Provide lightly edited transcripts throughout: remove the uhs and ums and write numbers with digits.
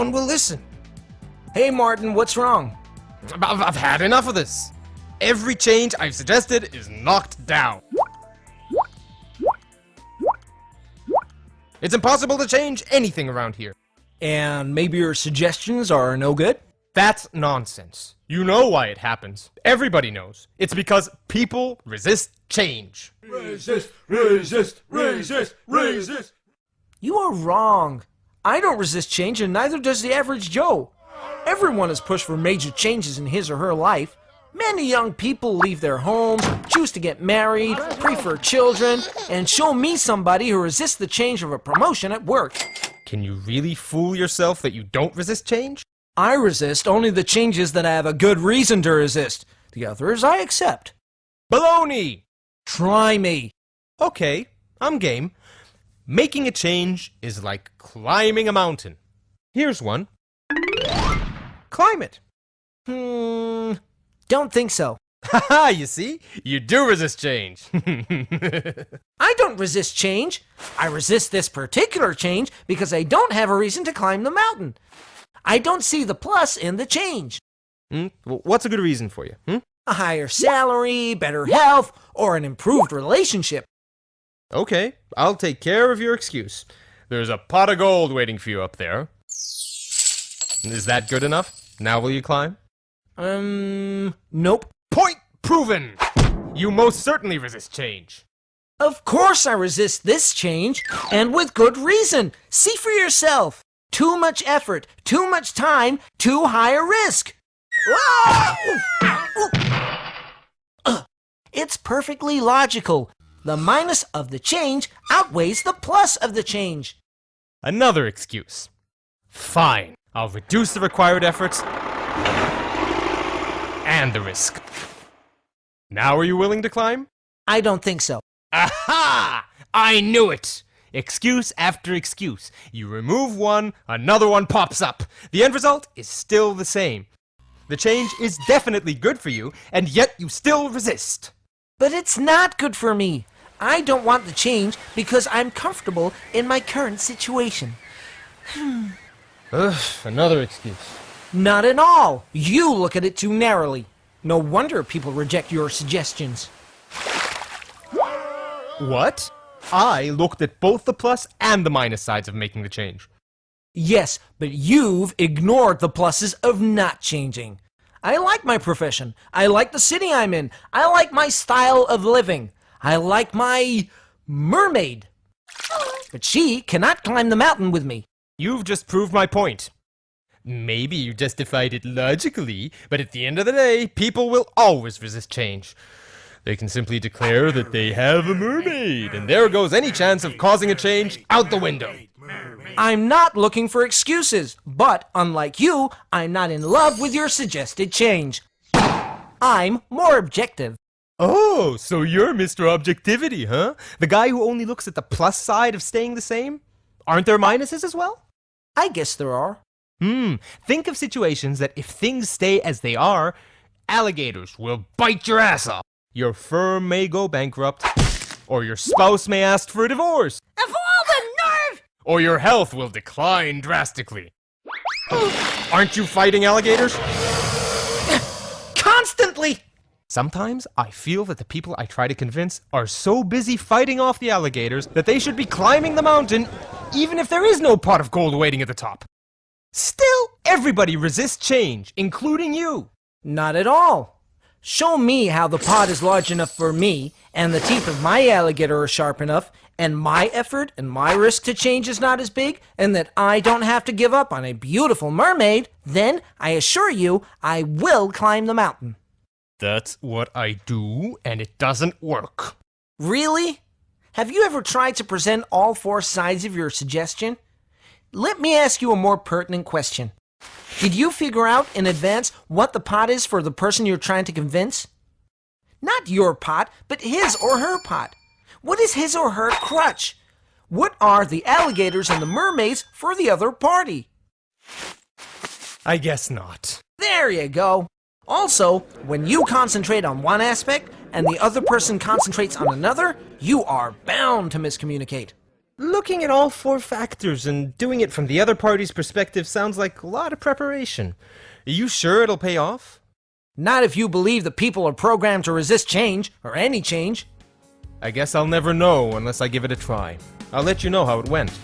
one will listen. Hey Martin, what's wrong? I've had enough of this. Every change I've suggested is knocked down. It's impossible to change anything around here. And maybe your suggestions are no good? That's nonsense. You know why it happens. Everybody knows. It's because people resist change. Resist, resist, resist, resist. You are wrong. I don't resist change, and neither does the average Joe. Everyone has pushed for major changes in his or her life. Many young people leave their homes, choose to get married, prefer children, and show me somebody who resists the change of a promotion at work. Can you really fool yourself that you don't resist change? I resist only the changes that I have a good reason to resist. The others I accept. Baloney! Try me. Okay, I'm game. Making a change is like climbing a mountain. Here's one. Climb it. Don't think so. Haha, you see? You do resist change. I don't resist change. I resist this particular change because I don't have a reason to climb the mountain. I don't see the plus in the change. Well, what's a good reason for you? A higher salary, better health, or an improved relationship. Okay, I'll take care of your excuse. There's a pot of gold waiting for you up there. Is that good enough? Now will you climb? Nope. Point proven! You most certainly resist change. Of course I resist this change, and with good reason. See for yourself. Too much effort, too much time, too high a risk. It's perfectly logical. The minus of the change outweighs the plus of the change. Another excuse. Fine, I'll reduce the required efforts and the risk. Now are you willing to climb? I don't think so. Aha! I knew it! Excuse after excuse. You remove one, another one pops up. The end result is still the same. The change is definitely good for you, and yet you still resist. But it's not good for me. I don't want the change because I'm comfortable in my current situation. Another excuse. Not at all. You look at it too narrowly. No wonder people reject your suggestions. What? I looked at both the plus and the minus sides of making the change. Yes, but you've ignored the pluses of not changing. I like my profession. I like the city I'm in. I like my style of living. I like my mermaid. But she cannot climb the mountain with me. You've just proved my point. Maybe you justified it logically, but at the end of the day, people will always resist change. They can simply declare that they have a mermaid, and there goes any chance of causing a change out the window. I'm not looking for excuses, but unlike you, I'm not in love with your suggested change. I'm more objective. Oh, so you're Mr. Objectivity, huh? The guy who only looks at the plus side of staying the same? Aren't there minuses as well? I guess there are. Think of situations that if things stay as they are, alligators will bite your ass off. Your firm may go bankrupt, or your spouse may ask for a divorce. Of all the nerve! Or your health will decline drastically. Aren't you fighting alligators? Constantly! Sometimes I feel that the people I try to convince are so busy fighting off the alligators that they should be climbing the mountain even if there is no pot of gold waiting at the top. Still, everybody resists change, including you. Not at all. Show me how the pot is large enough for me, and the teeth of my alligator are sharp enough, and my effort and my risk to change is not as big, and that I don't have to give up on a beautiful mermaid, then, I assure you, I will climb the mountain. That's what I do, and it doesn't work. Really? Have you ever tried to present all four sides of your suggestion? Let me ask you a more pertinent question. Did you figure out in advance what the pot is for the person you're trying to convince? Not your pot, but his or her pot. What is his or her crutch? What are the alligators and the mermaids for the other party? I guess not. There you go. Also, when you concentrate on one aspect and the other person concentrates on another, you are bound to miscommunicate. Looking at all four factors and doing it from the other party's perspective sounds like a lot of preparation. Are you sure it'll pay off? Not if you believe that people are programmed to resist change, or any change. I guess I'll never know unless I give it a try. I'll let you know how it went.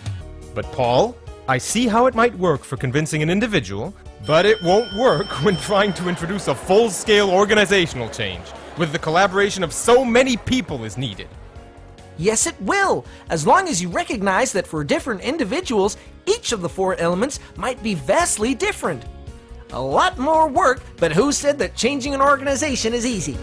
But Paul, I see how it might work for convincing an individual, but it won't work when trying to introduce a full-scale organizational change, with the collaboration of so many people is needed. Yes, it will, as long as you recognize that for different individuals, each of the four elements might be vastly different. A lot more work, but who said that changing an organization is easy?